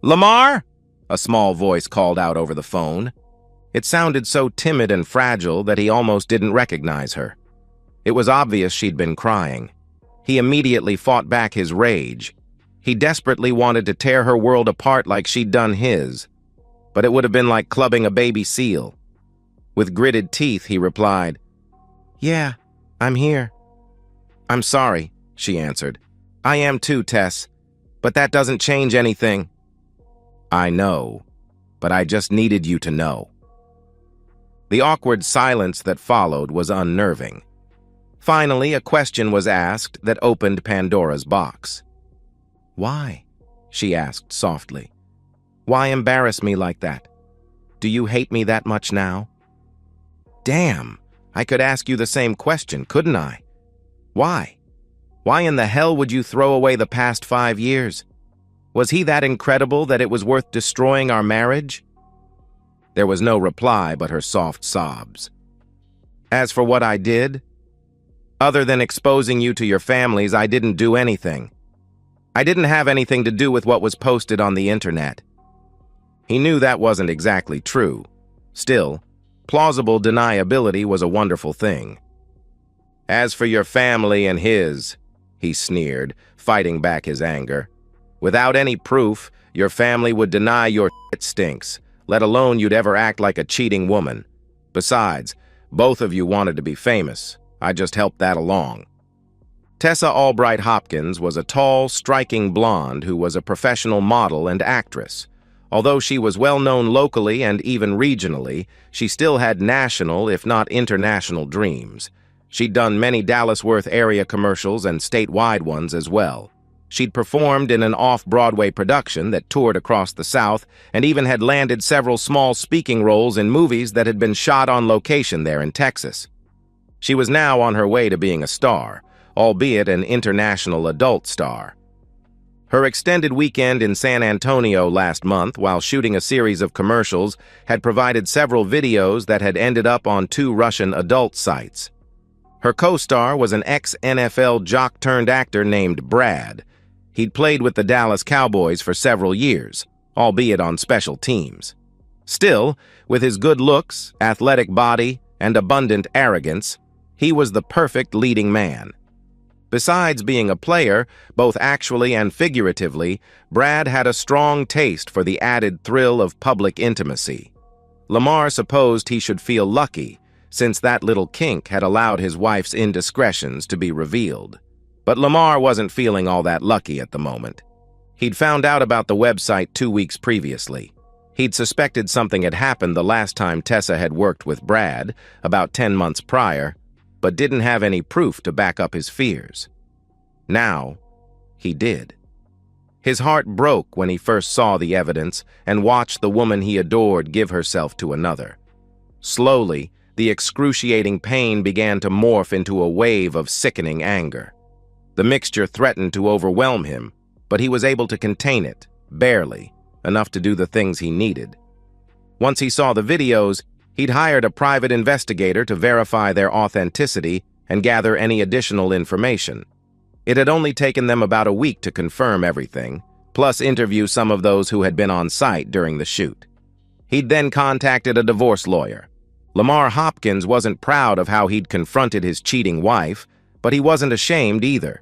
Lamar? A small voice called out over the phone. It sounded so timid and fragile that he almost didn't recognize her. It was obvious she'd been crying. He immediately fought back his rage. He desperately wanted to tear her world apart like she'd done his, but it would have been like clubbing a baby seal. With gritted teeth, he replied, "Yeah, I'm here." "I'm sorry," she answered. "I am too, Tess, but that doesn't change anything." "I know, but I just needed you to know." The awkward silence that followed was unnerving. Finally, a question was asked that opened Pandora's box. "Why?" she asked softly. "Why embarrass me like that? Do you hate me that much now?" Damn, I could ask you the same question, couldn't I? Why? Why in the hell would you throw away the past 5 years? Was he that incredible that it was worth destroying our marriage? There was no reply but her soft sobs. As for what I did, other than exposing you to your families, I didn't do anything. I didn't have anything to do with what was posted on the internet. He knew that wasn't exactly true. Still, plausible deniability was a wonderful thing. As for your family and his, he sneered, fighting back his anger. Without any proof, your family would deny your shit stinks, let alone you'd ever act like a cheating woman. Besides, both of you wanted to be famous. I just helped that along. Tessa Albright Hopkins was a tall, striking blonde who was a professional model and actress. Although she was well known locally and even regionally, she still had national, if not international, dreams. She'd done many Dallas-Worth area commercials and statewide ones as well. She'd performed in an off-Broadway production that toured across the South and even had landed several small speaking roles in movies that had been shot on location there in Texas. She was now on her way to being a star, albeit an international adult star. Her extended weekend in San Antonio last month while shooting a series of commercials had provided several videos that had ended up on 2 Russian adult sites. Her co-star was an ex-NFL jock-turned-actor named Brad. He'd played with the Dallas Cowboys for several years, albeit on special teams. Still, with his good looks, athletic body, and abundant arrogance, he was the perfect leading man. Besides being a player, both actually and figuratively, Brad had a strong taste for the added thrill of public intimacy. Lamar supposed he should feel lucky, since that little kink had allowed his wife's indiscretions to be revealed. But Lamar wasn't feeling all that lucky at the moment. He'd found out about the website 2 weeks previously. He'd suspected something had happened the last time Tessa had worked with Brad, about 10 months prior, but didn't have any proof to back up his fears. Now, he did. His heart broke when he first saw the evidence and watched the woman he adored give herself to another. Slowly, the excruciating pain began to morph into a wave of sickening anger. The mixture threatened to overwhelm him, but he was able to contain it, barely, enough to do the things he needed. Once he saw the videos, he'd hired a private investigator to verify their authenticity and gather any additional information. It had only taken them about a week to confirm everything, plus interview some of those who had been on site during the shoot. He'd then contacted a divorce lawyer. Lamar Hopkins wasn't proud of how he'd confronted his cheating wife, but he wasn't ashamed either.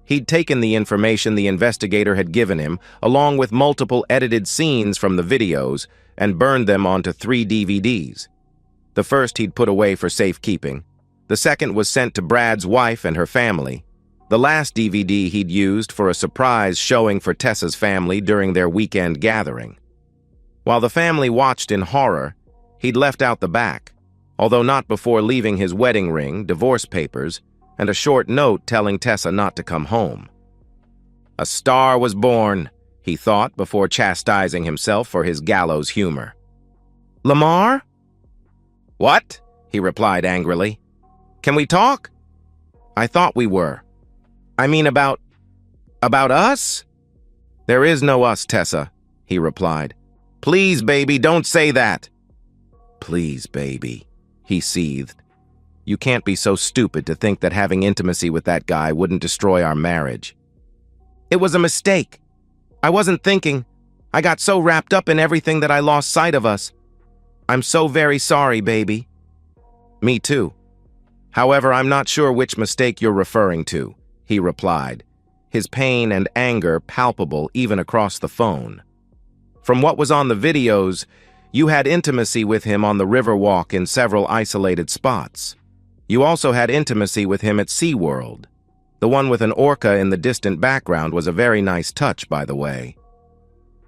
He'd taken the information the investigator had given him, along with multiple edited scenes from the videos, and burned them onto 3 DVDs. The first he'd put away for safekeeping. The second was sent to Brad's wife and her family. The last DVD he'd used for a surprise showing for Tessa's family during their weekend gathering. While the family watched in horror, he'd left out the back, although not before leaving his wedding ring, divorce papers, and a short note telling Tessa not to come home. A star was born, he thought before chastising himself for his gallows humor. "Lamar?" "What?" he replied angrily. "Can we talk?" "I thought we were. I mean about us?" "There is no us, Tessa," he replied. "Please, baby, don't say that." "Please, baby," he seethed. "You can't be so stupid to think that having intimacy with that guy wouldn't destroy our marriage." "It was a mistake. I wasn't thinking. I got so wrapped up in everything that I lost sight of us. I'm so very sorry, baby." "Me too. However, I'm not sure which mistake you're referring to," he replied, his pain and anger palpable even across the phone. "From what was on the videos, you had intimacy with him on the Riverwalk in several isolated spots. You also had intimacy with him at SeaWorld. The one with an orca in the distant background was a very nice touch, by the way."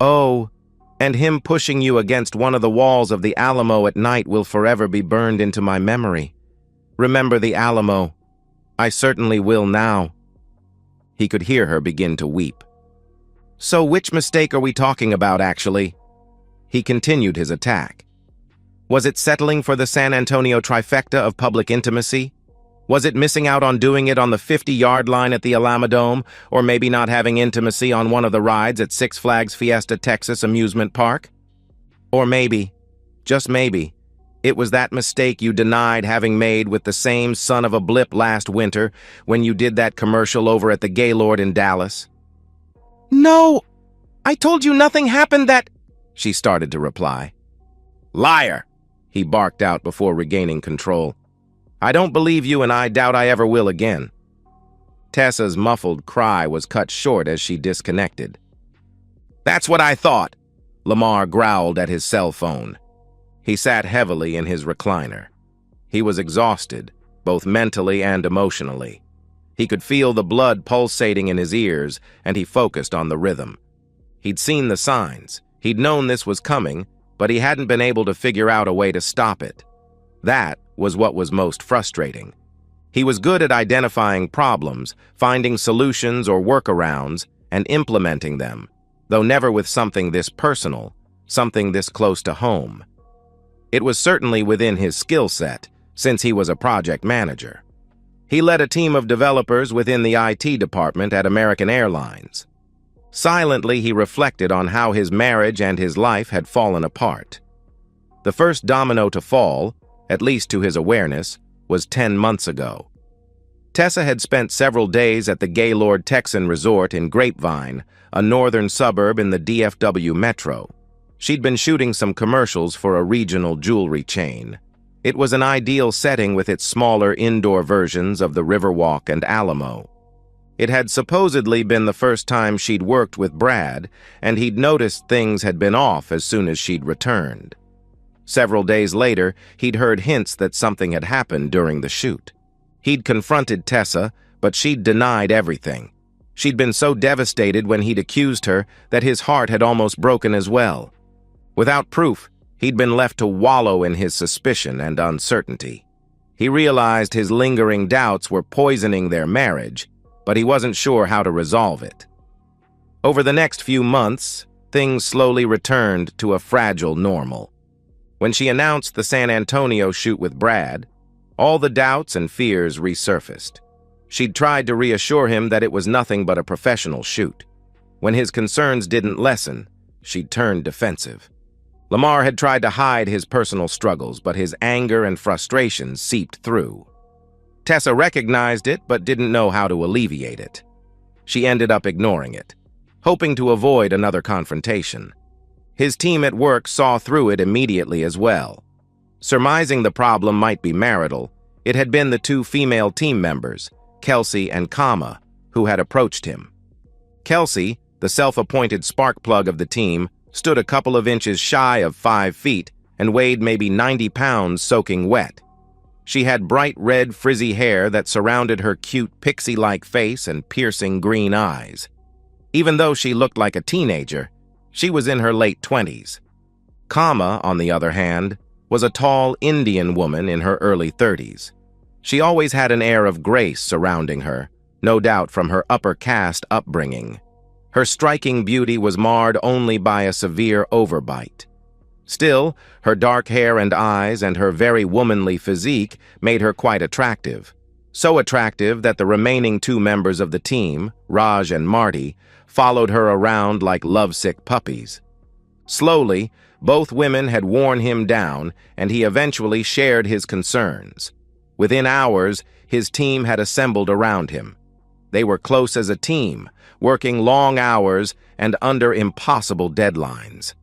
"Oh, and him pushing you against one of the walls of the Alamo at night will forever be burned into my memory. Remember the Alamo. I certainly will now." He could hear her begin to weep. "So which mistake are we talking about, actually?" He continued his attack. "Was it settling for the San Antonio trifecta of public intimacy? Was it missing out on doing it on the 50-yard line at the Alamodome, or maybe not having intimacy on one of the rides at Six Flags Fiesta Texas Amusement Park? Or maybe, just maybe, it was that mistake you denied having made with the same son of a blip last winter when you did that commercial over at the Gaylord in Dallas?" "No, I told you nothing happened that—" she started to reply. "Liar!" he barked out before regaining control. "I don't believe you, and I doubt I ever will again." Tessa's muffled cry was cut short as she disconnected. "That's what I thought," Lamar growled at his cell phone. He sat heavily in his recliner. He was exhausted, both mentally and emotionally. He could feel the blood pulsating in his ears, and he focused on the rhythm. He'd seen the signs. He'd known this was coming, but he hadn't been able to figure out a way to stop it. That was what was most frustrating. He was good at identifying problems, finding solutions or workarounds, and implementing them, though never with something this personal, something this close to home. It was certainly within his skill set, since he was a project manager. He led a team of developers within the IT department at American Airlines. Silently, he reflected on how his marriage and his life had fallen apart. The first domino to fall, at least to his awareness, was 10 months ago. Tessa had spent several days at the Gaylord Texan Resort in Grapevine, a northern suburb in the DFW metro. She'd been shooting some commercials for a regional jewelry chain. It was an ideal setting with its smaller indoor versions of the Riverwalk and Alamo. It had supposedly been the first time she'd worked with Brad, and he'd noticed things had been off as soon as she'd returned. Several days later, he'd heard hints that something had happened during the shoot. He'd confronted Tessa, but she'd denied everything. She'd been so devastated when he'd accused her that his heart had almost broken as well. Without proof, he'd been left to wallow in his suspicion and uncertainty. He realized his lingering doubts were poisoning their marriage, but he wasn't sure how to resolve it. Over the next few months, things slowly returned to a fragile normal. When she announced the San Antonio shoot with Brad, all the doubts and fears resurfaced. She'd tried to reassure him that it was nothing but a professional shoot. When his concerns didn't lessen, she'd turned defensive. Lamar had tried to hide his personal struggles, but his anger and frustration seeped through. Tessa recognized it, but didn't know how to alleviate it. She ended up ignoring it, hoping to avoid another confrontation. His team at work saw through it immediately as well. Surmising the problem might be marital, it had been the two female team members, Kelsey and Kama, who had approached him. Kelsey, the self-appointed spark plug of the team, stood a couple of inches shy of 5 feet and weighed maybe 90 pounds soaking wet. She had bright red frizzy hair that surrounded her cute pixie-like face and piercing green eyes. Even though she looked like a teenager, she was in her late 20s. Kama, on the other hand, was a tall Indian woman in her early 30s. She always had an air of grace surrounding her, no doubt from her upper caste upbringing. Her striking beauty was marred only by a severe overbite. Still, her dark hair and eyes and her very womanly physique made her quite attractive. So attractive that the remaining two members of the team, Raj and Marty, followed her around like lovesick puppies. Slowly, both women had worn him down, and he eventually shared his concerns. Within hours, his team had assembled around him. They were close as a team, working long hours and under impossible deadlines.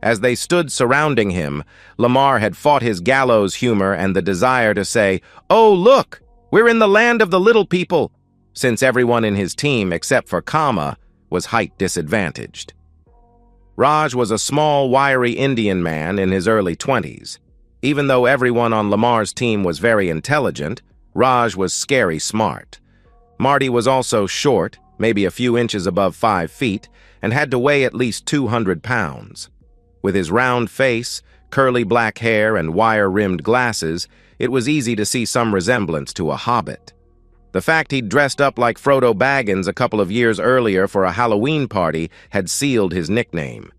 As they stood surrounding him, Lamar had fought his gallows humor and the desire to say, "Oh, look, we're in the land of the little people," since everyone in his team, except for Kama, was height disadvantaged. Raj was a small, wiry Indian man in his early 20s. Even though everyone on Lamar's team was very intelligent, Raj was scary smart. Marty was also short, maybe a few inches above 5 feet, and had to weigh at least 200 pounds. With his round face, curly black hair, and wire-rimmed glasses, it was easy to see some resemblance to a hobbit. The fact he'd dressed up like Frodo Baggins a couple of years earlier for a Halloween party had sealed his nickname.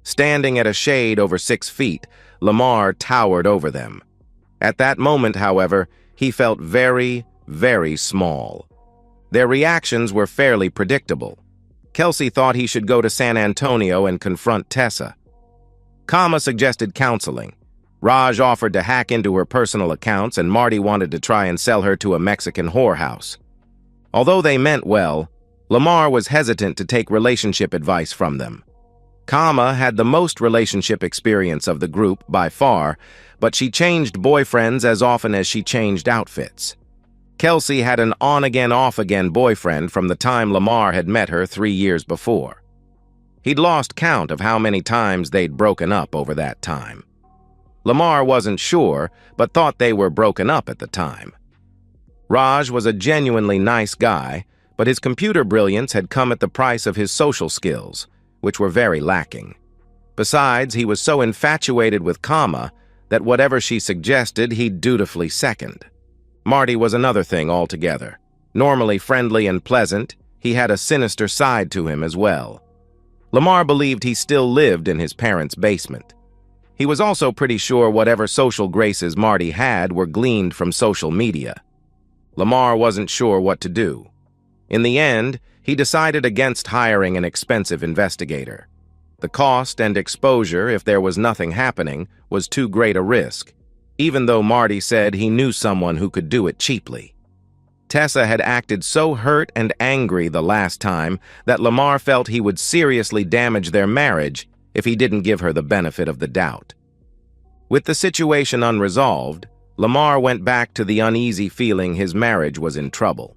Standing at a shade over 6 feet, Lamar towered over them. At that moment, however, he felt very, very small. Their reactions were fairly predictable. Kelsey thought he should go to San Antonio and confront Tessa. Kama suggested counseling. Raj offered to hack into her personal accounts, and Marty wanted to try and sell her to a Mexican whorehouse. Although they meant well, Lamar was hesitant to take relationship advice from them. Kama had the most relationship experience of the group by far, but she changed boyfriends as often as she changed outfits. Kelsey had an on-again, off-again boyfriend from the time Lamar had met her 3 years before. He'd lost count of how many times they'd broken up over that time. Lamar wasn't sure, but thought they were broken up at the time. Raj was a genuinely nice guy, but his computer brilliance had come at the price of his social skills, which were very lacking. Besides, he was so infatuated with Kama that whatever she suggested, he'd dutifully second. Marty was another thing altogether. Normally friendly and pleasant, he had a sinister side to him as well. Lamar believed he still lived in his parents' basement. He was also pretty sure whatever social graces Marty had were gleaned from social media. Lamar wasn't sure what to do. In the end, he decided against hiring an expensive investigator. The cost and exposure, if there was nothing happening, was too great a risk, even though Marty said he knew someone who could do it cheaply. Tessa had acted so hurt and angry the last time that Lamar felt he would seriously damage their marriage if he didn't give her the benefit of the doubt. With the situation unresolved, Lamar went back to the uneasy feeling his marriage was in trouble.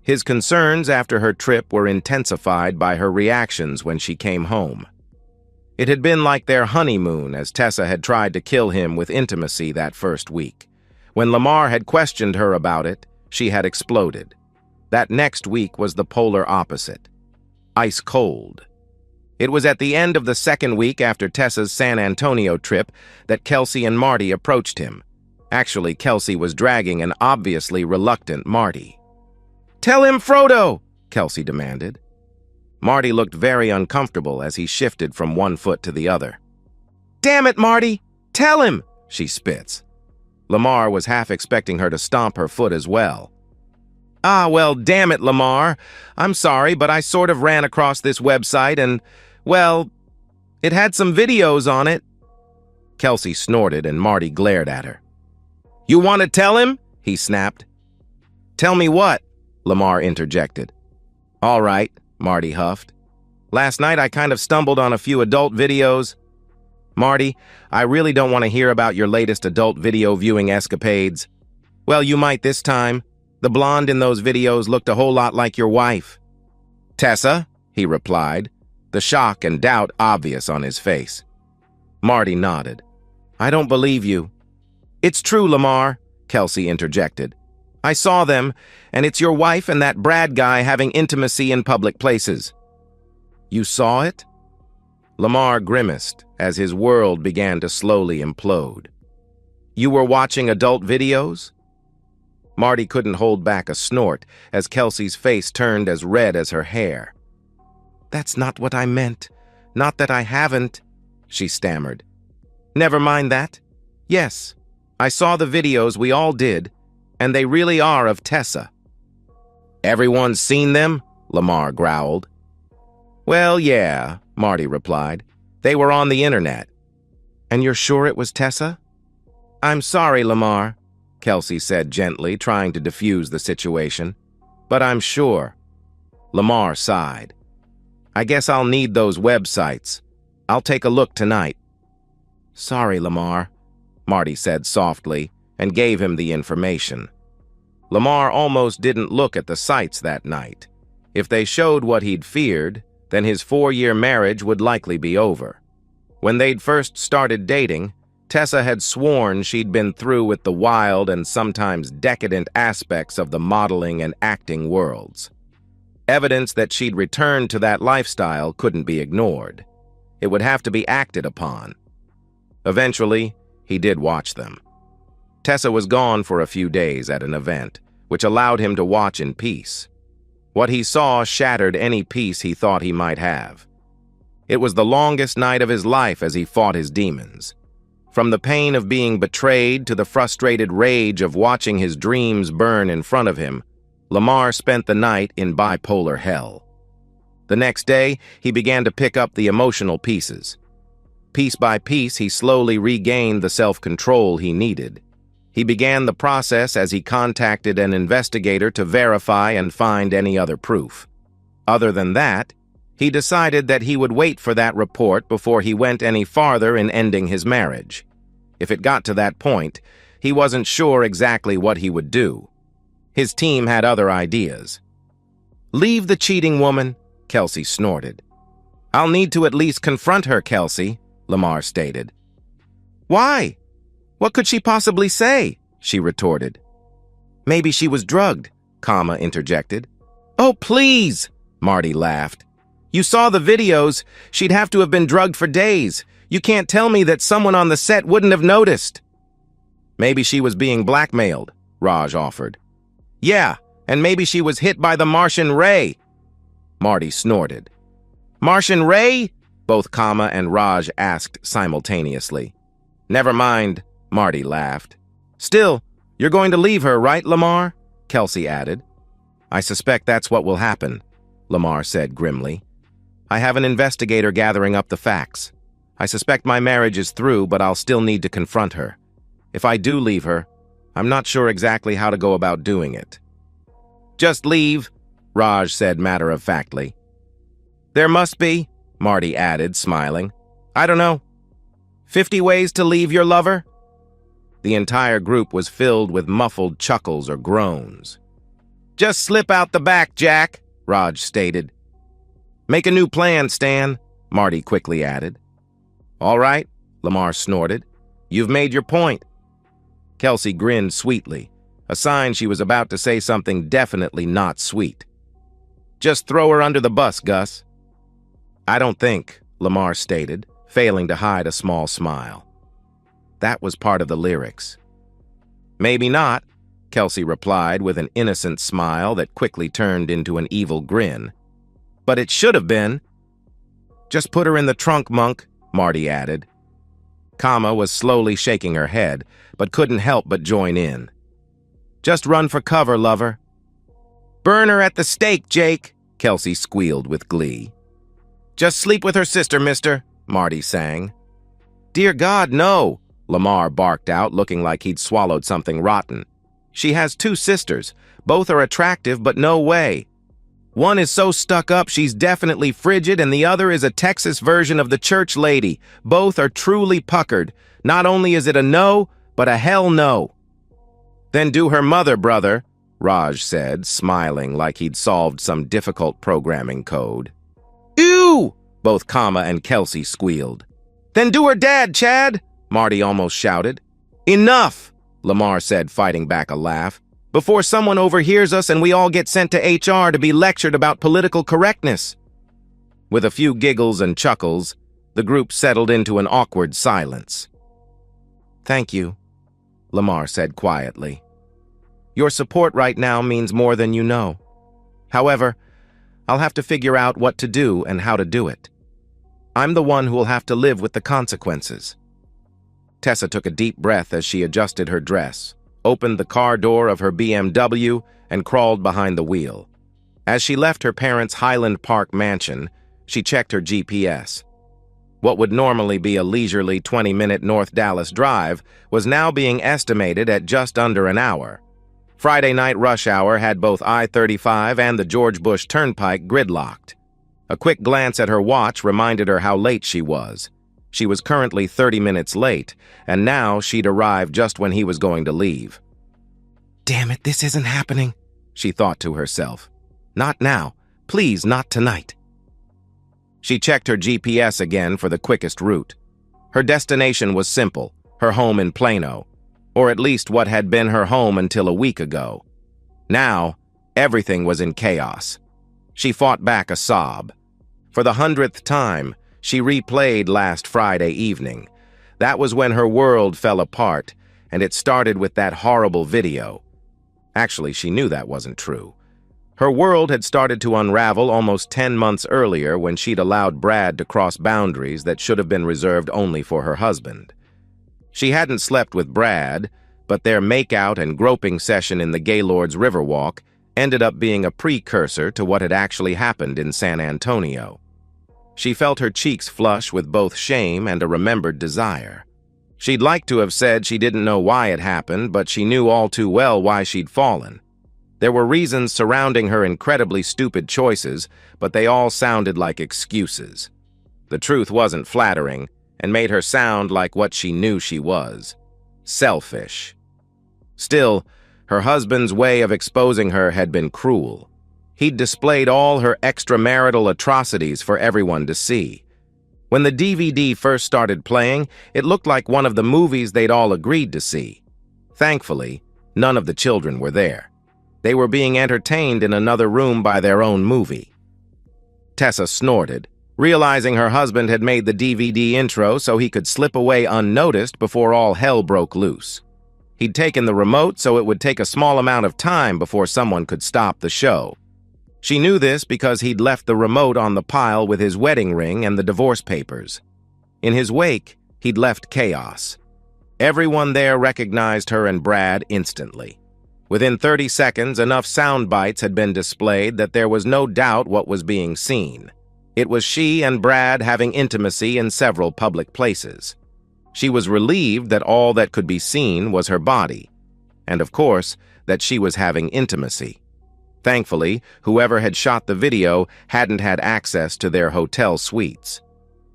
His concerns after her trip were intensified by her reactions when she came home. It had been like their honeymoon, as Tessa had tried to kill him with intimacy that first week. When Lamar had questioned her about it, she had exploded. That next week was the polar opposite. Ice cold. It was at the end of the second week after Tessa's San Antonio trip that Kelsey and Marty approached him. Actually, Kelsey was dragging an obviously reluctant Marty. "Tell him, Frodo!" Kelsey demanded. Marty looked very uncomfortable as he shifted from one foot to the other. "Damn it, Marty! Tell him!" she spits. Lamar was half expecting her to stomp her foot as well. "Ah, well, damn it, Lamar. I'm sorry, but I sort of ran across this website and, well, it had some videos on it." Kelsey snorted and Marty glared at her. "You want to tell him?" he snapped. "Tell me what?" Lamar interjected. "All right," Marty huffed. "Last night I kind of stumbled on a few adult videos." "Marty, I really don't want to hear about your latest adult video viewing escapades." "Well, you might this time. The blonde in those videos looked a whole lot like your wife." "Tessa?" he replied, the shock and doubt obvious on his face. Marty nodded. "I don't believe you." "It's true, Lamar," Kelsey interjected. "I saw them, and it's your wife and that Brad guy having intimacy in public places." "You saw it?" Lamar grimaced as his world began to slowly implode. "You were watching adult videos?" Marty couldn't hold back a snort as Kelsey's face turned as red as her hair. "That's not what I meant. Not that I haven't," she stammered. "Never mind that. Yes, I saw the videos, we all did, and they really are of Tessa." "Everyone's seen them?" Lamar growled. "Well, yeah," Marty replied. "They were on the internet." "And you're sure it was Tessa?" "I'm sorry, Lamar," Kelsey said gently, trying to defuse the situation. But I'm sure. Lamar sighed. I guess I'll need those websites. I'll take a look tonight. Sorry, Lamar, Marty said softly and gave him the information. Lamar almost didn't look at the sites that night. If they showed what he'd feared, then his 4-year marriage would likely be over. When they'd first started dating, Tessa had sworn she'd been through with the wild and sometimes decadent aspects of the modeling and acting worlds. Evidence that she'd returned to that lifestyle couldn't be ignored. It would have to be acted upon. Eventually, he did watch them. Tessa was gone for a few days at an event, which allowed him to watch in peace. What he saw shattered any peace he thought he might have. It was the longest night of his life as he fought his demons. From the pain of being betrayed to the frustrated rage of watching his dreams burn in front of him, Lamar spent the night in bipolar hell. The next day, he began to pick up the emotional pieces. Piece by piece, he slowly regained the self-control he needed. He began the process as he contacted an investigator to verify and find any other proof. Other than that, he decided that he would wait for that report before he went any farther in ending his marriage. If it got to that point, he wasn't sure exactly what he would do. His team had other ideas. Leave the cheating woman, Kelsey snorted. I'll need to at least confront her, Kelsey, Lamar stated. Why? What could she possibly say? She retorted. Maybe she was drugged, Kama interjected. Oh, please, Marty laughed. You saw the videos. She'd have to have been drugged for days. You can't tell me that someone on the set wouldn't have noticed. Maybe she was being blackmailed, Raj offered. Yeah, and maybe she was hit by the Martian ray. Marty snorted. Martian ray? Both Kama and Raj asked simultaneously. Never mind, Marty laughed. Still, you're going to leave her, right, Lamar? Kelsey added. I suspect that's what will happen, Lamar said grimly. I have an investigator gathering up the facts. I suspect my marriage is through, but I'll still need to confront her. If I do leave her, I'm not sure exactly how to go about doing it. Just leave, Raj said matter-of-factly. There must be, Marty added, smiling. I don't know. 50 ways to leave your lover? The entire group was filled with muffled chuckles or groans. Just slip out the back, Jack, Raj stated. Make a new plan, Stan, Marty quickly added. All right, Lamar snorted. You've made your point. Kelsey grinned sweetly, a sign she was about to say something definitely not sweet. Just throw her under the bus, Gus. I don't think, Lamar stated, failing to hide a small smile. That was part of the lyrics. Maybe not, Kelsey replied with an innocent smile that quickly turned into an evil grin. But it should have been. Just put her in the trunk, Monk, Marty added. Kama was slowly shaking her head, but couldn't help but join in. Just run for cover, lover. Burn her at the stake, Jake, Kelsey squealed with glee. Just sleep with her sister, mister, Marty sang. Dear God, no, Lamar barked out, looking like he'd swallowed something rotten. She has 2 sisters. Both are attractive, but no way. One is so stuck up she's definitely frigid, and the other is a Texas version of the church lady. Both are truly puckered. Not only is it a no, but a hell no. Then do her mother, brother, Raj said, smiling like he'd solved some difficult programming code. Ew! Both Kama and Kelsey squealed. Then do her dad, Chad, Marty almost shouted. Enough, Lamar said, fighting back a laugh. Before someone overhears us and we all get sent to HR to be lectured about political correctness. With a few giggles and chuckles, the group settled into an awkward silence. Thank you, Lamar said quietly. Your support right now means more than you know. However, I'll have to figure out what to do and how to do it. I'm the one who will have to live with the consequences. Tessa took a deep breath as she adjusted her dress, opened the car door of her BMW, and crawled behind the wheel. As she left her parents' Highland Park mansion, she checked her GPS. What would normally be a leisurely 20-minute North Dallas drive was now being estimated at just under an hour. Friday night rush hour had both I-35 and the George Bush Turnpike gridlocked. A quick glance at her watch reminded her how late she was. She was currently 30 minutes late, and now she'd arrived just when he was going to leave. "Damn it, this isn't happening," she thought to herself. "Not now. Please, not tonight." She checked her GPS again for the quickest route. Her destination was simple, her home in Plano, or at least what had been her home until a week ago. Now, everything was in chaos. She fought back a sob. For the 100th time, she replayed last Friday evening. That was when her world fell apart, and it started with that horrible video. Actually, she knew that wasn't true. Her world had started to unravel almost 10 months earlier when she'd allowed Brad to cross boundaries that should have been reserved only for her husband. She hadn't slept with Brad, but their make-out and groping session in the Gaylord's Riverwalk ended up being a precursor to what had actually happened in San Antonio. She felt her cheeks flush with both shame and a remembered desire. She'd like to have said she didn't know why it happened, but she knew all too well why she'd fallen. There were reasons surrounding her incredibly stupid choices, but they all sounded like excuses. The truth wasn't flattering, and made her sound like what she knew she was: selfish. Still, her husband's way of exposing her had been cruel. He'd displayed all her extramarital atrocities for everyone to see. When the DVD first started playing, it looked like one of the movies they'd all agreed to see. Thankfully, none of the children were there. They were being entertained in another room by their own movie. Tessa snorted, realizing her husband had made the DVD intro so he could slip away unnoticed before all hell broke loose. He'd taken the remote so it would take a small amount of time before someone could stop the show. She knew this because he'd left the remote on the pile with his wedding ring and the divorce papers. In his wake, he'd left chaos. Everyone there recognized her and Brad instantly. Within 30 seconds, enough sound bites had been displayed that there was no doubt what was being seen. It was she and Brad having intimacy in several public places. She was relieved that all that could be seen was her body, and of course, that she was having intimacy. Thankfully, whoever had shot the video hadn't had access to their hotel suites.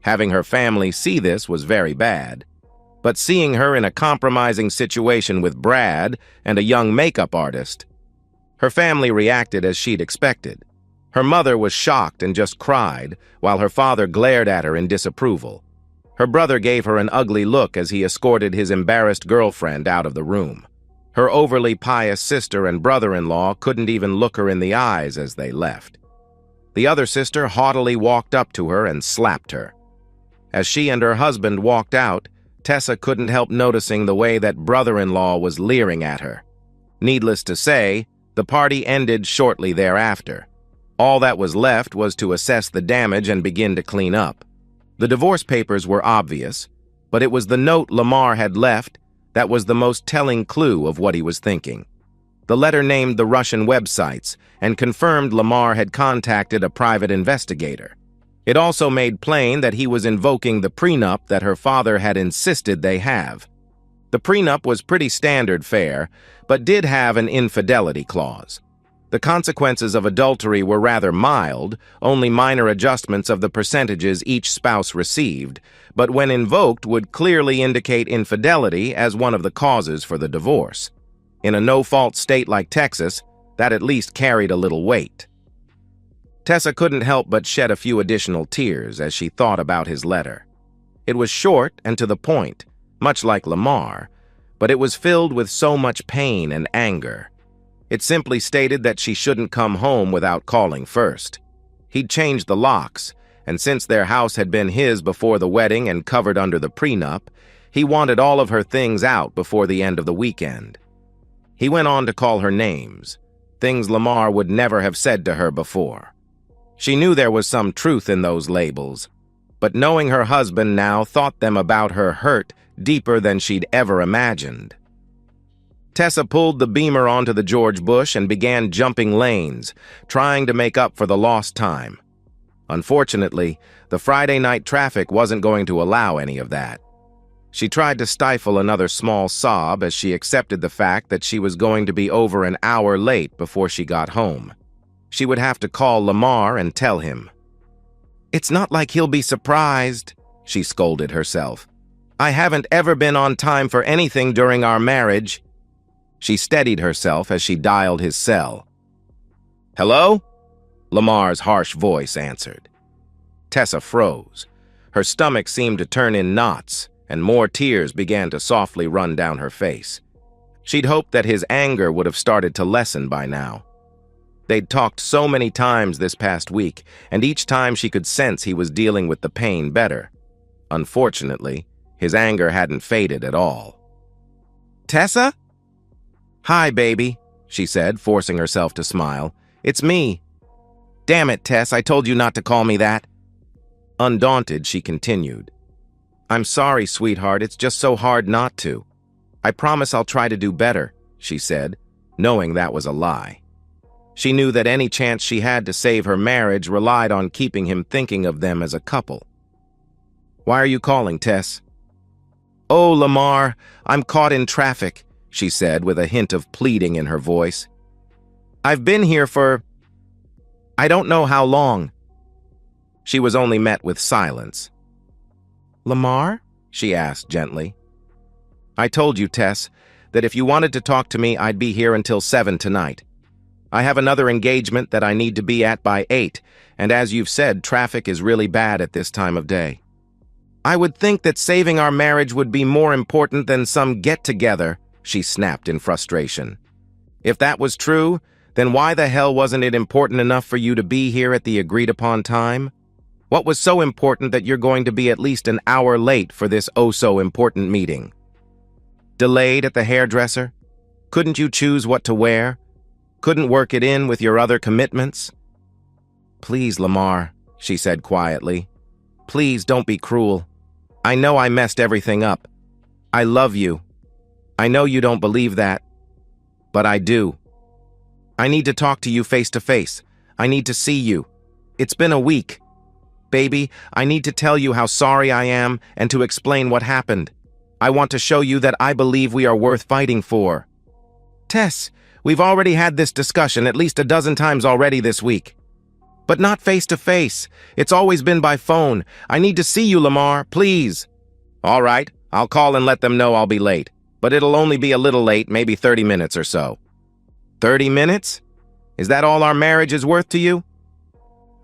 Having her family see this was very bad. But seeing her in a compromising situation with Brad and a young makeup artist, her family reacted as she'd expected. Her mother was shocked and just cried, while her father glared at her in disapproval. Her brother gave her an ugly look as he escorted his embarrassed girlfriend out of the room. Her overly pious sister and brother-in-law couldn't even look her in the eyes as they left. The other sister haughtily walked up to her and slapped her. As she and her husband walked out, Tessa couldn't help noticing the way that brother-in-law was leering at her. Needless to say, the party ended shortly thereafter. All that was left was to assess the damage and begin to clean up. The divorce papers were obvious, but it was the note Lamar had left that was the most telling clue of what he was thinking. The letter named the Russian websites and confirmed Lamar had contacted a private investigator. It also made plain that he was invoking the prenup that her father had insisted they have. The prenup was pretty standard fare, but did have an infidelity clause. The consequences of adultery were rather mild, only minor adjustments of the percentages each spouse received, but when invoked would clearly indicate infidelity as one of the causes for the divorce. In a no-fault state like Texas, that at least carried a little weight. Tessa couldn't help but shed a few additional tears as she thought about his letter. It was short and to the point, much like Lamar, but it was filled with so much pain and anger. It simply stated that she shouldn't come home without calling first. He'd changed the locks, and since their house had been his before the wedding and covered under the prenup, he wanted all of her things out before the end of the weekend. He went on to call her names, things Lamar would never have said to her before. She knew there was some truth in those labels, but knowing her husband now thought them about her hurt deeper than she'd ever imagined. Tessa pulled the Beamer onto the George Bush and began jumping lanes, trying to make up for the lost time. Unfortunately, the Friday night traffic wasn't going to allow any of that. She tried to stifle another small sob as she accepted the fact that she was going to be over an hour late before she got home. She would have to call Lamar and tell him. "It's not like he'll be surprised," she scolded herself. "I haven't ever been on time for anything during our marriage." She steadied herself as she dialed his cell. "Hello?" Lamar's harsh voice answered. Tessa froze. Her stomach seemed to turn in knots, and more tears began to softly run down her face. She'd hoped that his anger would have started to lessen by now. They'd talked so many times this past week, and each time she could sense he was dealing with the pain better. Unfortunately, his anger hadn't faded at all. "Tessa?" "Hi, baby," she said, forcing herself to smile. "It's me." "Damn it, Tess, I told you not to call me that." Undaunted, she continued. "I'm sorry, sweetheart, it's just so hard not to. I promise I'll try to do better," she said, knowing that was a lie. She knew that any chance she had to save her marriage relied on keeping him thinking of them as a couple. "Why are you calling, Tess?" "Oh, Lamar, I'm caught in traffic," she said with a hint of pleading in her voice. "I've been here for I don't know how long." She was only met with silence. "Lamar?" she asked gently. "I told you, Tess, that if you wanted to talk to me, I'd be here until 7 tonight. I have another engagement that I need to be at by 8, and as you've said, traffic is really bad at this time of day. I would think that saving our marriage would be more important than some get-together," she snapped in frustration. "If that was true, then why the hell wasn't it important enough for you to be here at the agreed-upon time? What was so important that you're going to be at least an hour late for this oh-so-important meeting? Delayed at the hairdresser? Couldn't you choose what to wear? Couldn't work it in with your other commitments?" "Please, Lamar," she said quietly. "Please don't be cruel. I know I messed everything up. I love you. I know you don't believe that, but I do. I need to talk to you face to face. I need to see you. It's been a week. Baby, I need to tell you how sorry I am and to explain what happened. I want to show you that I believe we are worth fighting for." "Tess, we've already had this discussion at least a dozen times already this week. But not face to face. It's always been by phone. I need to see you, Lamar, please." "All right, I'll call and let them know I'll be late. But it'll only be a little late, maybe 30 minutes or so." 30 minutes? Is that all our marriage is worth to you?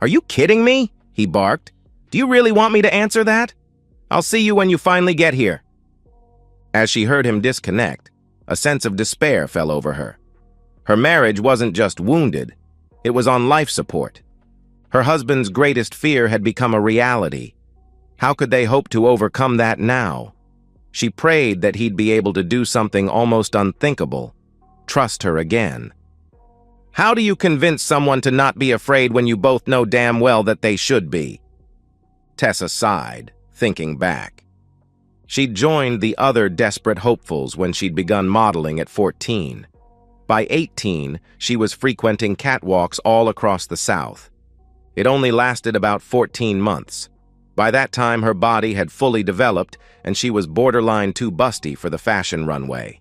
"Are you kidding me?" he barked. "Do you really want me to answer that? I'll see you when you finally get here." As she heard him disconnect, a sense of despair fell over her. Her marriage wasn't just wounded, it was on life support. Her husband's greatest fear had become a reality. How could they hope to overcome that now? She prayed that he'd be able to do something almost unthinkable, trust her again. How do you convince someone to not be afraid when you both know damn well that they should be? Tessa sighed, thinking back. She'd joined the other desperate hopefuls when she'd begun modeling at 14. By 18, she was frequenting catwalks all across the South. It only lasted about 14 months. By that time, her body had fully developed, and she was borderline too busty for the fashion runway.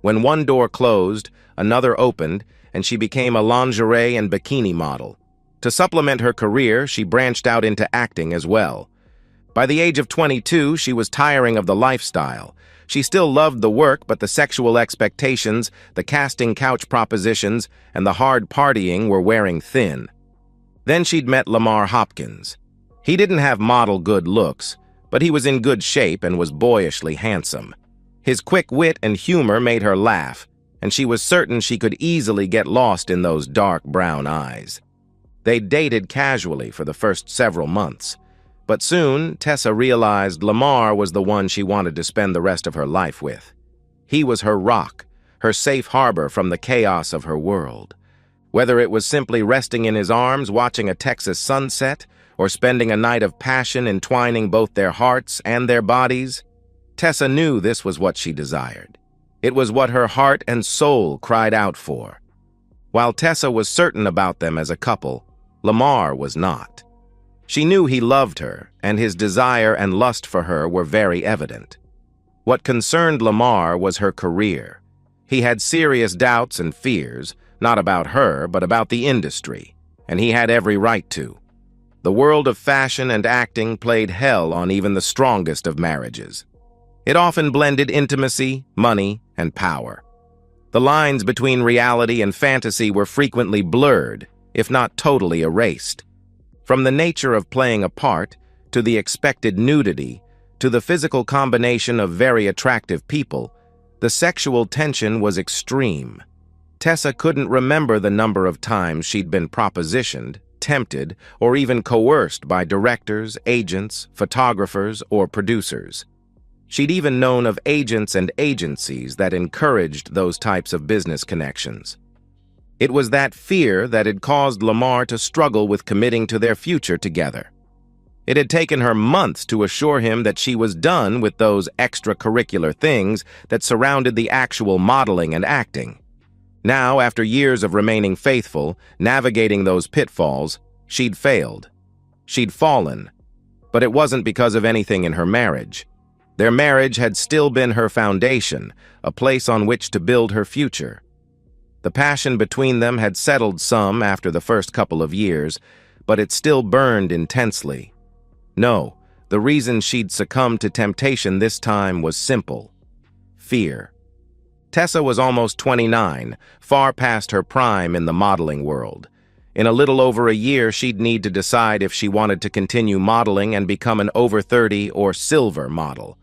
When one door closed, another opened, and she became a lingerie and bikini model. To supplement her career, she branched out into acting as well. By the age of 22, she was tiring of the lifestyle. She still loved the work, but the sexual expectations, the casting couch propositions, and the hard partying were wearing thin. Then she'd met Lamar Hopkins. He didn't have model good looks, but he was in good shape and was boyishly handsome. His quick wit and humor made her laugh, and she was certain she could easily get lost in those dark brown eyes. They dated casually for the first several months, but soon Tessa realized Lamar was the one she wanted to spend the rest of her life with. He was her rock, her safe harbor from the chaos of her world. Whether it was simply resting in his arms watching a Texas sunset, or spending a night of passion entwining both their hearts and their bodies, Tessa knew this was what she desired. It was what her heart and soul cried out for. While Tessa was certain about them as a couple, Lamar was not. She knew he loved her, and his desire and lust for her were very evident. What concerned Lamar was her career. He had serious doubts and fears, not about her, but about the industry, and he had every right to. The world of fashion and acting played hell on even the strongest of marriages. It often blended intimacy, money, and power. The lines between reality and fantasy were frequently blurred, if not totally erased. From the nature of playing a part, to the expected nudity, to the physical combination of very attractive people, the sexual tension was extreme. Tessa couldn't remember the number of times she'd been propositioned, tempted, or even coerced by directors, agents, photographers, or producers. She'd even known of agents and agencies that encouraged those types of business connections. It was that fear that had caused Lamar to struggle with committing to their future together. It had taken her months to assure him that she was done with those extracurricular things that surrounded the actual modeling and acting. Now, after years of remaining faithful, navigating those pitfalls, she'd failed. She'd fallen. But it wasn't because of anything in her marriage. Their marriage had still been her foundation, a place on which to build her future. The passion between them had settled some after the first couple of years, but it still burned intensely. No, the reason she'd succumbed to temptation this time was simple: fear. Tessa was almost 29, far past her prime in the modeling world. In a little over a year, she'd need to decide if she wanted to continue modeling and become an over 30 or silver model.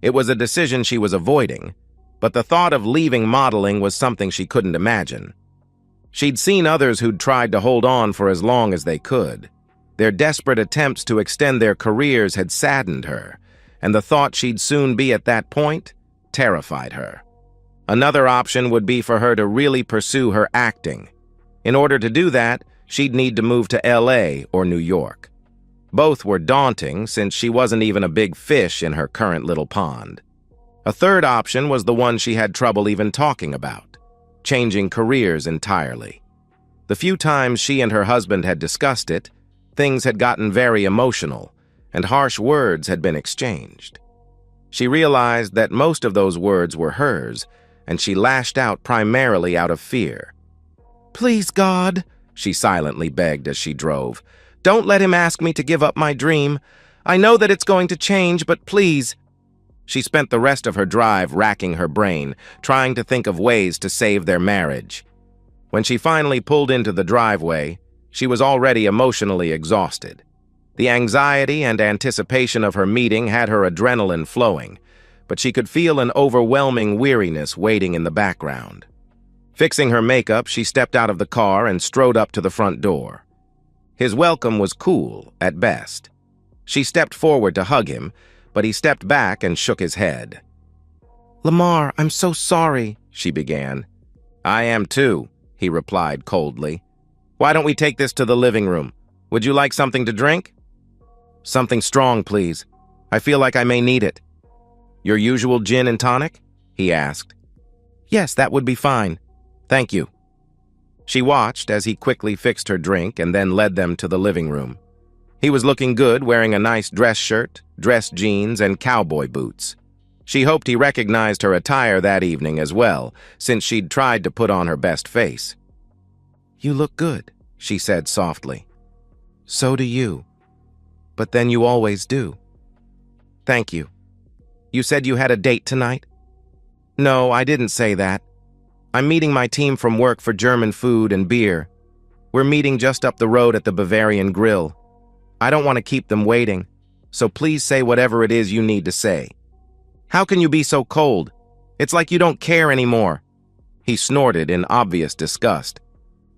It was a decision she was avoiding, but the thought of leaving modeling was something she couldn't imagine. She'd seen others who'd tried to hold on for as long as they could. Their desperate attempts to extend their careers had saddened her, and the thought she'd soon be at that point terrified her. Another option would be for her to really pursue her acting. In order to do that, she'd need to move to LA or New York. Both were daunting since she wasn't even a big fish in her current little pond. A third option was the one she had trouble even talking about: changing careers entirely. The few times she and her husband had discussed it, things had gotten very emotional, and harsh words had been exchanged. She realized that most of those words were hers, and she lashed out primarily out of fear. "Please, God," she silently begged as she drove, "don't let him ask me to give up my dream. I know that it's going to change, but please." She spent the rest of her drive racking her brain, trying to think of ways to save their marriage. When she finally pulled into the driveway, she was already emotionally exhausted. The anxiety and anticipation of her meeting had her adrenaline flowing, but she could feel an overwhelming weariness waiting in the background. Fixing her makeup, she stepped out of the car and strode up to the front door. His welcome was cool, at best. She stepped forward to hug him, but he stepped back and shook his head. "Lamar, I'm so sorry," she began. "I am too," he replied coldly. "Why don't we take this to the living room? Would you like something to drink?" "Something strong, please. I feel like I may need it." "Your usual gin and tonic?" he asked. "Yes, that would be fine. Thank you." She watched as he quickly fixed her drink and then led them to the living room. He was looking good, wearing a nice dress shirt, dress jeans, and cowboy boots. She hoped he recognized her attire that evening as well, since she'd tried to put on her best face. "You look good," she said softly. "So do you. But then you always do." "Thank you. You said you had a date tonight?" "No, I didn't say that. I'm meeting my team from work for German food and beer. We're meeting just up the road at the Bavarian Grill. I don't want to keep them waiting, so please say whatever it is you need to say." "How can you be so cold? It's like you don't care anymore." He snorted in obvious disgust.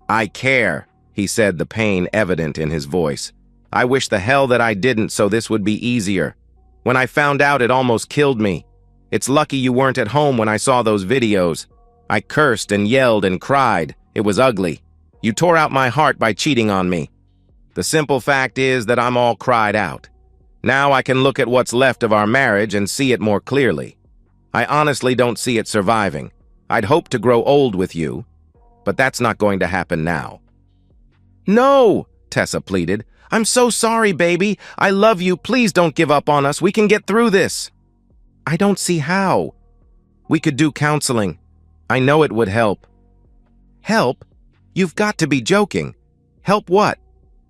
"I care," he said, the pain evident in his voice. "I wish the hell that I didn't, so this would be easier. When I found out, it almost killed me. It's lucky you weren't at home when I saw those videos. I cursed and yelled and cried. It was ugly. You tore out my heart by cheating on me. The simple fact is that I'm all cried out. Now I can look at what's left of our marriage and see it more clearly. I honestly don't see it surviving. I'd hope to grow old with you, but that's not going to happen now." "No," Tessa pleaded. "I'm so sorry, baby. I love you. Please don't give up on us. We can get through this." I don't see how. We could do counseling. I know it would help. Help? You've got to be joking. Help what?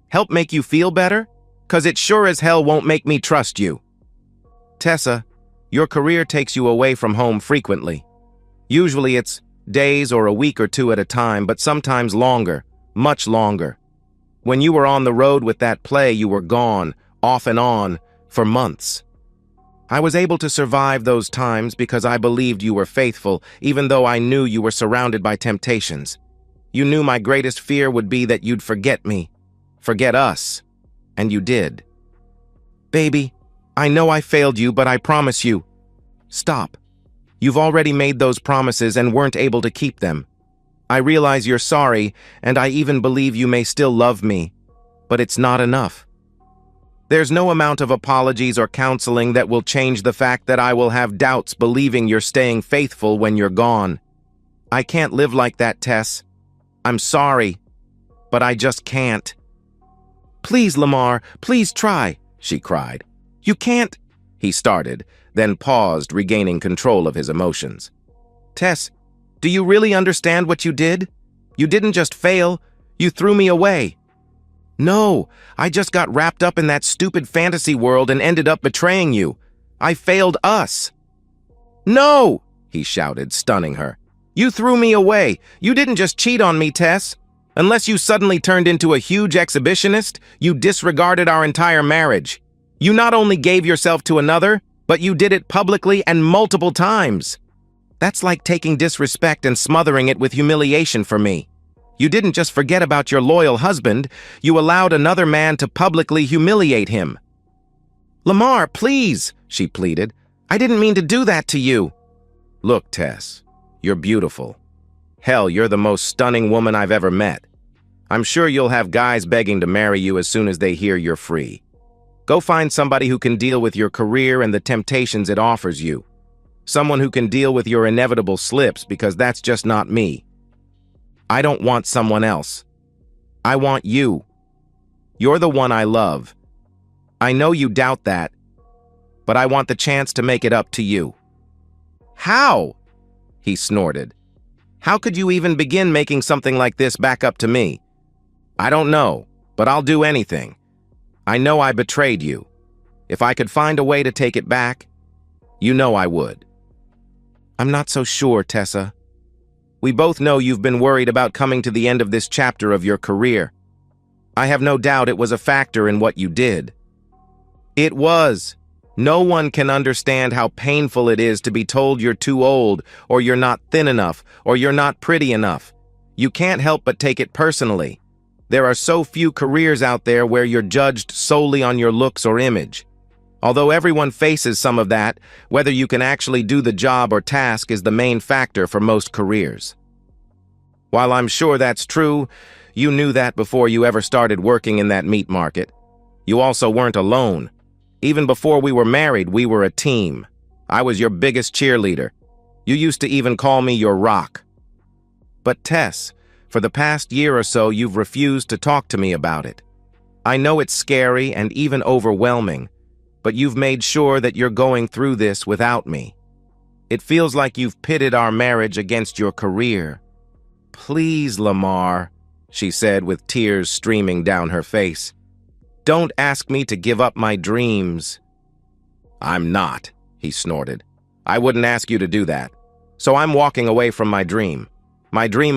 Help make you feel better? 'Cause it sure as hell won't make me trust you. Tessa, your career takes you away from home frequently. Usually it's days or a week or two at a time, but sometimes longer, much longer. When you were on the road with that play, you were gone, off and on, for months. I was able to survive those times because I believed you were faithful, even though I knew you were surrounded by temptations. You knew my greatest fear would be that you'd forget me, forget us, and you did. Baby, I know I failed you, but I promise you. Stop. You've already made those promises and weren't able to keep them. I realize you're sorry, and I even believe you may still love me, but it's not enough. There's no amount of apologies or counseling that will change the fact that I will have doubts believing you're staying faithful when you're gone. I can't live like that, Tess. I'm sorry, but I just can't. Please, Lamar, please try, she cried. You can't, he started, then paused, regaining control of his emotions. Tess, do you really understand what you did? You didn't just fail, you threw me away. No, I just got wrapped up in that stupid fantasy world and ended up betraying you. I failed us. No, he shouted, stunning her. You threw me away. You didn't just cheat on me, Tess. Unless you suddenly turned into a huge exhibitionist, you disregarded our entire marriage. You not only gave yourself to another, but you did it publicly and multiple times. That's like taking disrespect and smothering it with humiliation for me. You didn't just forget about your loyal husband, you allowed another man to publicly humiliate him. Lamar, please, she pleaded. I didn't mean to do that to you. Look, Tess, you're beautiful. Hell, you're the most stunning woman I've ever met. I'm sure you'll have guys begging to marry you as soon as they hear you're free. Go find somebody who can deal with your career and the temptations it offers you. Someone who can deal with your inevitable slips, because that's just not me. I don't want someone else. I want you. You're the one I love. I know you doubt that, but I want the chance to make it up to you. How? He snorted. How could you even begin making something like this back up to me? I don't know, but I'll do anything. I know I betrayed you. If I could find a way to take it back, you know I would. I'm not so sure, Tessa. We both know you've been worried about coming to the end of this chapter of your career. I have no doubt it was a factor in what you did. It was. No one can understand how painful it is to be told you're too old, or you're not thin enough, or you're not pretty enough. You can't help but take it personally. There are so few careers out there where you're judged solely on your looks or image. Although everyone faces some of that, whether you can actually do the job or task is the main factor for most careers. While I'm sure that's true, you knew that before you ever started working in that meat market. You also weren't alone. Even before we were married, we were a team. I was your biggest cheerleader. You used to even call me your rock. But Tess, for the past year or so, you've refused to talk to me about it. I know it's scary and even overwhelming, but you've made sure that you're going through this without me. It feels like you've pitted our marriage against your career. Please, Lamar, she said with tears streaming down her face. Don't ask me to give up my dreams. I'm not, he snorted. I wouldn't ask you to do that. So I'm walking away from my dream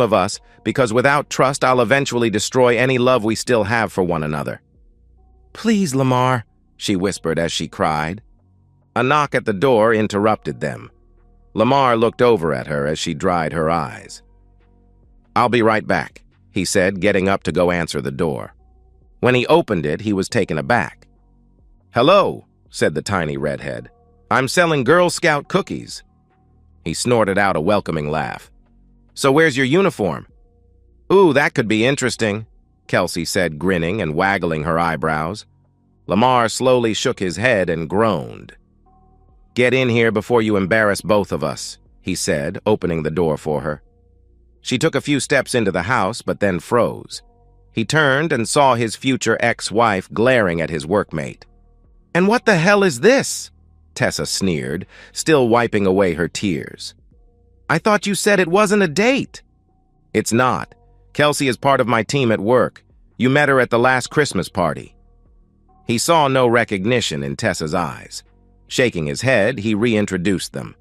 of us, because without trust I'll eventually destroy any love we still have for one another. Please, Lamar, she whispered as she cried. A knock at the door interrupted them. Lamar looked over at her as she dried her eyes. I'll be right back, he said, getting up to go answer the door. When he opened it, he was taken aback. Hello, said the tiny redhead. I'm selling Girl Scout cookies. He snorted out a welcoming laugh. So where's your uniform? Ooh, that could be interesting, Kelsey said, grinning and waggling her eyebrows. Lamar slowly shook his head and groaned. Get in here before you embarrass both of us, he said, opening the door for her. She took a few steps into the house, but then froze. He turned and saw his future ex-wife glaring at his workmate. And what the hell is this? Tessa sneered, still wiping away her tears. "I thought you said it wasn't a date." "It's not. Kelsey is part of my team at work. You met her at the last Christmas party." He saw no recognition in Tessa's eyes. Shaking his head, he reintroduced them.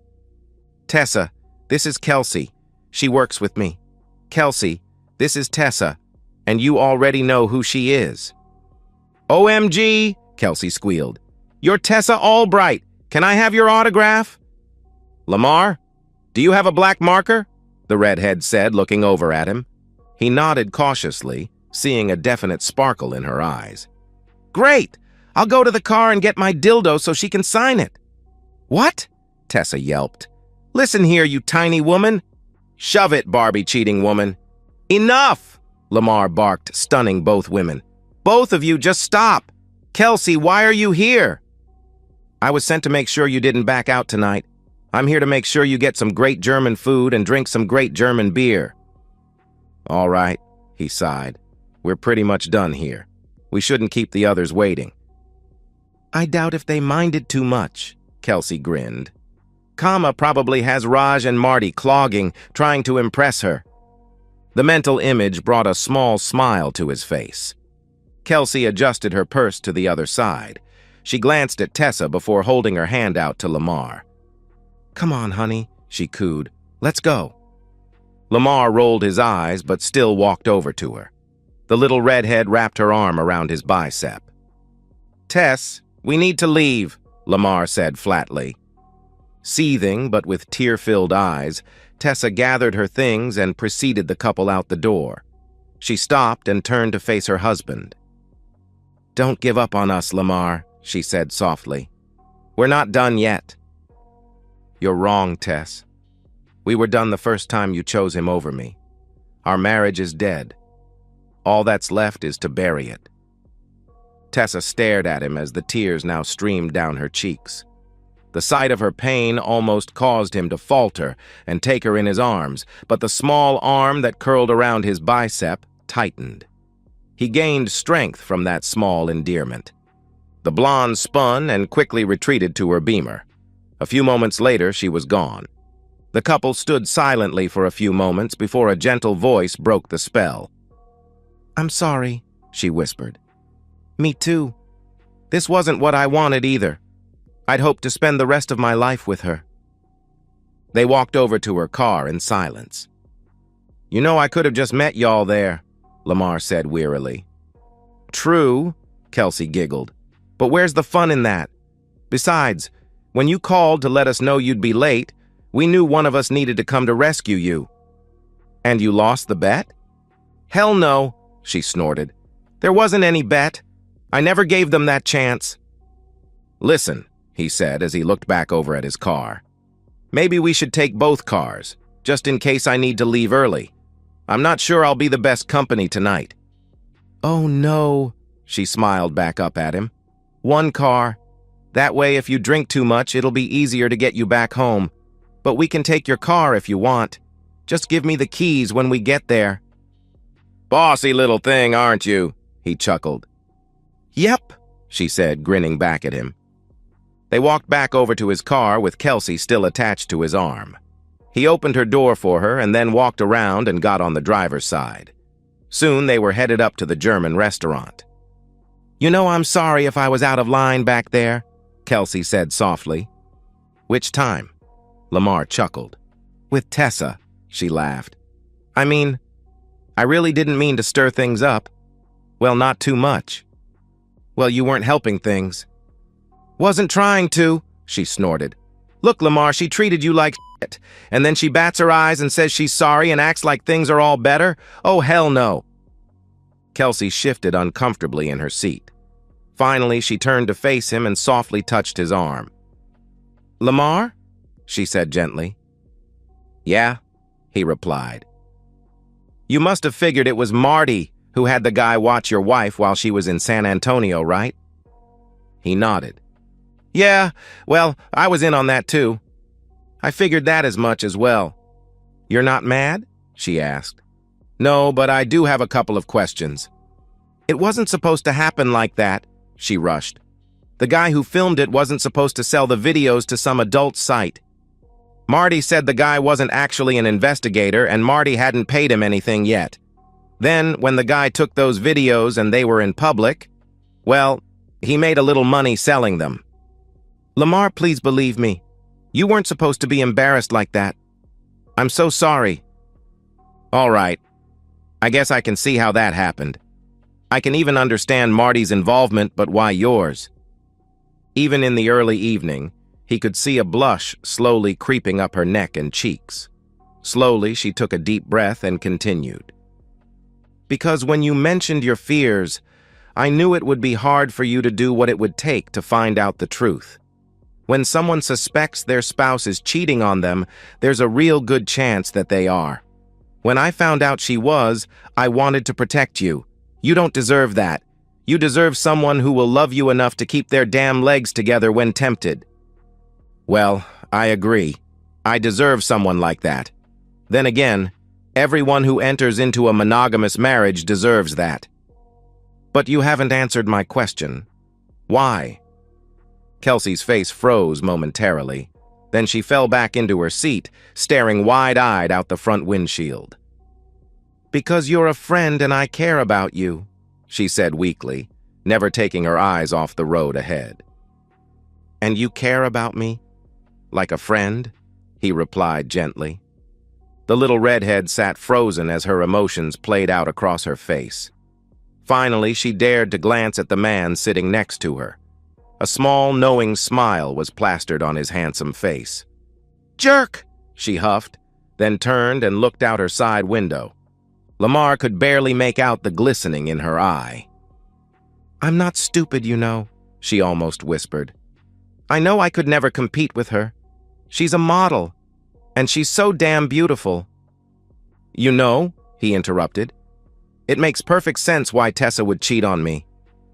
"Tessa, this is Kelsey. She works with me. Kelsey, this is Tessa, and you already know who she is." "OMG," Kelsey squealed. "You're Tessa Albright. Can I have your autograph?" "Lamar, do you have a black marker?" the redhead said, looking over at him. He nodded cautiously, seeing a definite sparkle in her eyes. "Great! I'll go to the car and get my dildo so she can sign it." "What?" Tessa yelped. "Listen here, you tiny woman." "Shove it, Barbie cheating woman." "Enough!" Lamar barked, stunning both women. "Both of you, just stop! Kelsey, why are you here?" "I was sent to make sure you didn't back out tonight. I'm here to make sure you get some great German food and drink some great German beer." "All right," he sighed. "We're pretty much done here. We shouldn't keep the others waiting." "I doubt if they minded too much," Kelsey grinned. "Kama probably has Raj and Marty clogging, trying to impress her." The mental image brought a small smile to his face. Kelsey adjusted her purse to the other side. She glanced at Tessa before holding her hand out to Lamar. "Come on, honey," she cooed. "Let's go." Lamar rolled his eyes but still walked over to her. The little redhead wrapped her arm around his bicep. "Tess, we need to leave," Lamar said flatly. Seething but with tear-filled eyes, Tessa gathered her things and preceded the couple out the door. She stopped and turned to face her husband. "Don't give up on us, Lamar," she said softly. "We're not done yet." "You're wrong, Tess. We were done the first time you chose him over me. Our marriage is dead. All that's left is to bury it." Tessa stared at him as the tears now streamed down her cheeks. The sight of her pain almost caused him to falter and take her in his arms, but the small arm that curled around his bicep tightened. He gained strength from that small endearment. The blonde spun and quickly retreated to her Beamer. A few moments later, she was gone. The couple stood silently for a few moments before a gentle voice broke the spell. "I'm sorry," she whispered. "Me too. This wasn't what I wanted either. I'd hoped to spend the rest of my life with her." They walked over to her car in silence. "You know I could have just met y'all there," Lamar said wearily. "True," Kelsey giggled. "But where's the fun in that? Besides, when you called to let us know you'd be late, we knew one of us needed to come to rescue you." "And you lost the bet?" "Hell no," she snorted. "There wasn't any bet. I never gave them that chance." "Listen," he said as he looked back over at his car. "Maybe we should take both cars, just in case I need to leave early. I'm not sure I'll be the best company tonight." "Oh no," she smiled back up at him. "One car. That way if you drink too much, it'll be easier to get you back home. But we can take your car if you want. Just give me the keys when we get there." "Bossy little thing, aren't you?" he chuckled. "Yep," she said, grinning back at him. They walked back over to his car with Kelsey still attached to his arm. He opened her door for her and then walked around and got on the driver's side. Soon they were headed up to the German restaurant. "You know I'm sorry if I was out of line back there," Kelsey said softly. "Which time?" Lamar chuckled. "With Tessa," she laughed. "I mean, I really didn't mean to stir things up. Well, not too much." "Well, you weren't helping things." "Wasn't trying to," she snorted. "Look, Lamar, she treated you like shit, and then she bats her eyes and says she's sorry and acts like things are all better? Oh, hell no." Kelsey shifted uncomfortably in her seat. Finally, she turned to face him and softly touched his arm. "Lamar?" she said gently. "Yeah," he replied. "You must have figured it was Marty who had the guy watch your wife while she was in San Antonio, right?" He nodded. "Yeah, well, I was in on that too. I figured that as much as well." "You're not mad?" she asked. "No, but I do have a couple of questions." "It wasn't supposed to happen like that," she rushed. The guy who filmed it wasn't supposed to sell the videos to some adult site. Marty said the guy wasn't actually an investigator and Marty hadn't paid him anything yet. Then, when the guy took those videos and they were in public, well, he made a little money selling them. Lamar, please believe me. You weren't supposed to be embarrassed like that. I'm so sorry. All right. I guess I can see how that happened. I can even understand Marty's involvement, but why yours? Even in the early evening, he could see a blush slowly creeping up her neck and cheeks. Slowly, she took a deep breath and continued. Because when you mentioned your fears, I knew it would be hard for you to do what it would take to find out the truth. When someone suspects their spouse is cheating on them, there's a real good chance that they are. When I found out she was, I wanted to protect you. You don't deserve that. You deserve someone who will love you enough to keep their damn legs together when tempted. Well, I agree. I deserve someone like that. Then again, everyone who enters into a monogamous marriage deserves that. But you haven't answered my question. Why? Kelsey's face froze momentarily. Then she fell back into her seat, staring wide-eyed out the front windshield. Because you're a friend and I care about you, she said weakly, never taking her eyes off the road ahead. And you care about me? Like a friend? He replied gently. The little redhead sat frozen as her emotions played out across her face. Finally, she dared to glance at the man sitting next to her. A small, knowing smile was plastered on his handsome face. Jerk! She huffed, then turned and looked out her side window. Lamar could barely make out the glistening in her eye. I'm not stupid, you know, she almost whispered. I know I could never compete with her. She's a model, and she's so damn beautiful. You know, he interrupted, it makes perfect sense why Tessa would cheat on me.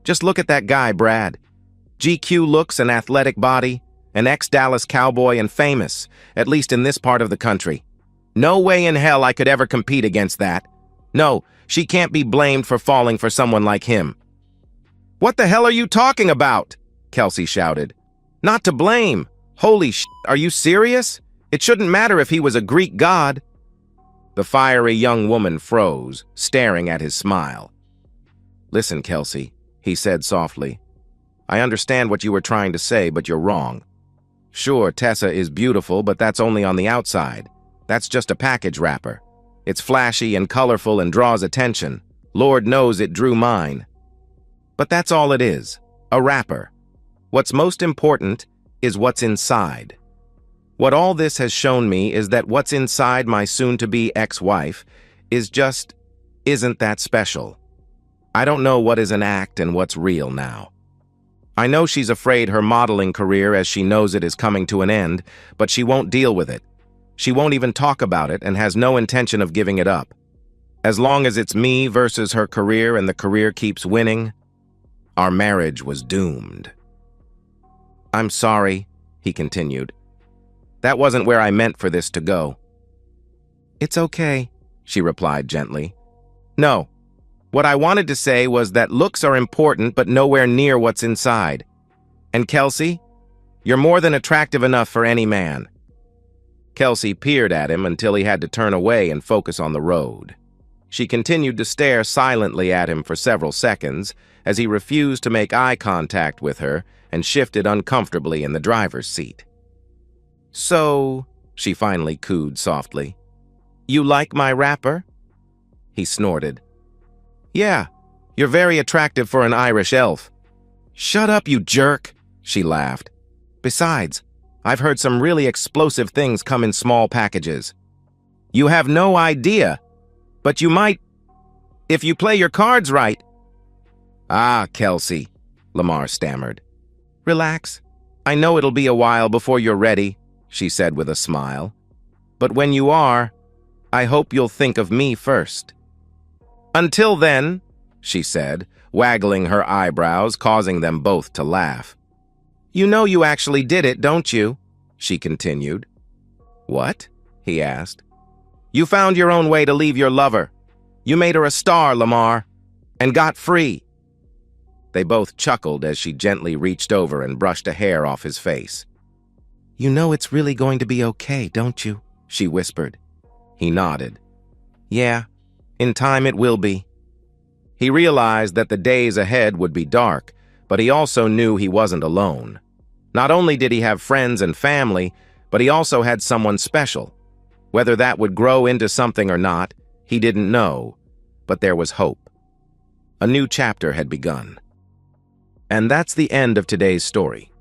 Just look at that guy, Brad. GQ looks and athletic body, an ex-Dallas cowboy and famous, at least in this part of the country. No way in hell I could ever compete against that. No, she can't be blamed for falling for someone like him. What the hell are you talking about? Kelsey shouted. Not to blame. Holy shit, are you serious? It shouldn't matter if he was a Greek god. The fiery young woman froze, staring at his smile. Listen, Kelsey, he said softly. I understand what you were trying to say, but you're wrong. Sure, Tessa is beautiful, but that's only on the outside. That's just a package wrapper. It's flashy and colorful and draws attention. Lord knows it drew mine. But that's all it is, a wrapper. What's most important is what's inside. What all this has shown me is that what's inside my soon-to-be ex-wife isn't that special. I don't know what is an act and what's real now. I know she's afraid her modeling career as she knows it is coming to an end, but she won't deal with it. She won't even talk about it and has no intention of giving it up. As long as it's me versus her career and the career keeps winning, our marriage was doomed. I'm sorry, he continued. That wasn't where I meant for this to go. It's okay, she replied gently. No, what I wanted to say was that looks are important but nowhere near what's inside. And Kelsey, you're more than attractive enough for any man. Kelsey peered at him until he had to turn away and focus on the road. She continued to stare silently at him for several seconds as he refused to make eye contact with her and shifted uncomfortably in the driver's seat. So, she finally cooed softly, you like my wrapper? He snorted. Yeah, you're very attractive for an Irish elf. Shut up, you jerk, she laughed. Besides, I've heard some really explosive things come in small packages. You have no idea, but you might, if you play your cards right. Ah, Kelsey, Lamar stammered. Relax. I know it'll be a while before you're ready, she said with a smile. But when you are, I hope you'll think of me first. Until then, she said, waggling her eyebrows, causing them both to laugh. You know you actually did it, don't you? She continued. What? He asked. You found your own way to leave your lover. You made her a star, Lamar, and got free. They both chuckled as she gently reached over and brushed a hair off his face. "You know it's really going to be okay, don't you?" she whispered. He nodded. "Yeah, in time it will be." He realized that the days ahead would be dark, but he also knew he wasn't alone. Not only did he have friends and family, but he also had someone special. Whether that would grow into something or not, he didn't know, but there was hope. A new chapter had begun. And that's the end of today's story.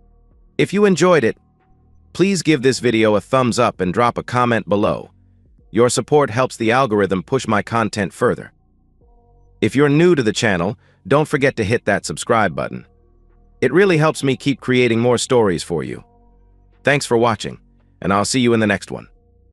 If you enjoyed it, please give this video a thumbs up and drop a comment below. Your support helps the algorithm push my content further. If you're new to the channel, don't forget to hit that subscribe button. It really helps me keep creating more stories for you. Thanks for watching, and I'll see you in the next one.